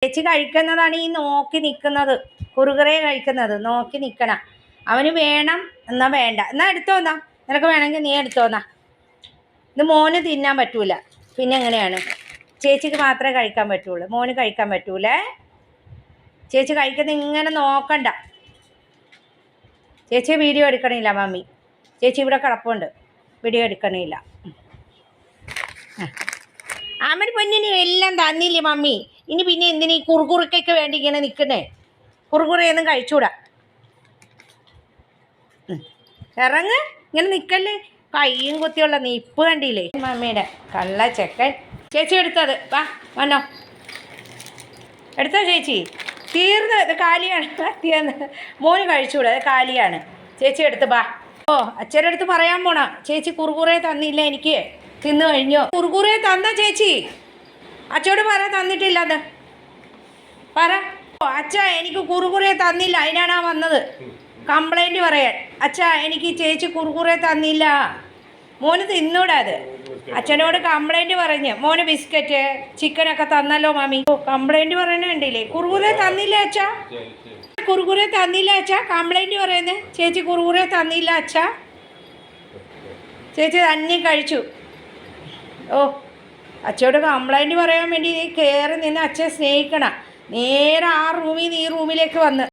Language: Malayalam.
ചേച്ചി കഴിക്കുന്നതാണ് ഈ നോക്കി നിൽക്കുന്നത്. കുറുകുറെ കഴിക്കുന്നത് നോക്കി നിൽക്കണം. അവന് വേണം എന്നാ വേണ്ട, എന്നാ എടുത്തോന്നാ, നിനക്ക് വേണമെങ്കിൽ നീ എടുത്തോന്നാ. ഇത് മോന് തിന്നാൻ പറ്റൂല. പിന്നെ എങ്ങനെയാണ്? ചേച്ചിക്ക് മാത്രമേ കഴിക്കാൻ പറ്റുള്ളൂ, മോന് കഴിക്കാൻ പറ്റൂലേ. ചേച്ചി കഴിക്കുന്നത് ഇങ്ങനെ നോക്കണ്ട. ചേച്ചി വീഡിയോ എടുക്കണില്ല മമ്മി. ചേച്ചി ഇവിടെ കിടപ്പുണ്ട്, വീഡിയോ എടുക്കണില്ല. അമ്മയുടെ പൊന്നിന് എല്ലാം തന്നില്ലേ മമ്മി. ഇനി പിന്നെ എന്തിനീ കുറുകുറുക്കൊക്കെ വേണ്ടി ഇങ്ങനെ നിൽക്കുന്നേ? കുറുകുറയൊന്നും കഴിച്ചൂടാ. ഇറങ്ങ്, ഇങ്ങനെ നിൽക്കല്ലേ. കയ്യും കുത്തിയുള്ള നിപ്പ് കണ്ടില്ലേ മമ്മിയുടെ കള്ള ചെക്കൻ. ചേച്ചി എടുത്തത് വാ, വന്നോ, എടുത്തോ ചേച്ചി. തീർന്ന്, ഇത് കാലിയാണ്. തീർന്ന് മോന് കഴിച്ചൂടാ, അത് കാലിയാണ്. ചേച്ചി എടുത്ത് വാ. ഓ, അച്ഛൻ്റെ അടുത്ത് പറയാൻ പോണ, ചേച്ചി കുറുകുറെ തന്നില്ല എനിക്ക്, തിന്നു കഴിഞ്ഞു. കുറുകുറെ തന്ന ചേച്ചി? അച്ഛോട് പറ തന്നിട്ടില്ലെന്ന് പറ. ഓ അച്ഛാ, എനിക്ക് കുറുകുറെ തന്നില്ല, അതിനാണ് വന്നത് കംപ്ലൈൻറ്റ് പറയാൻ. അച്ഛാ, എനിക്ക് ചേച്ചി കുറുകുറെ തന്നില്ല. മോന് തിന്നൂടാ അത്. അച്ഛനോട് കംപ്ലൈൻറ്റ് പറഞ്ഞ് മോന് ബിസ്ക്കറ്റ് ചിക്കനൊക്കെ തന്നല്ലോ മാമി. ഓ, കംപ്ലൈൻറ്റ് പറയണുണ്ടില്ലേ? കുറുകുറെ തന്നില്ല അച്ഛാ, കുറുകുറെ തന്നില്ല അച്ഛാ, കംപ്ലൈൻറ്റ് പറയുന്നത്. ചേച്ചി കുറുകുറെ തന്നില്ല അച്ഛാ, ചേച്ചി തന്നെ കഴിച്ചു. ഓ, അച്ഛയോട് കംപ്ലൈൻറ്റ് പറയാൻ വേണ്ടി നീ കയറി നിന്ന് അച്ഛനെ സ്നേഹിക്കണം. നേരെ ആ റൂമിൽ നിന്ന് ഈ റൂമിലേക്ക് വന്ന്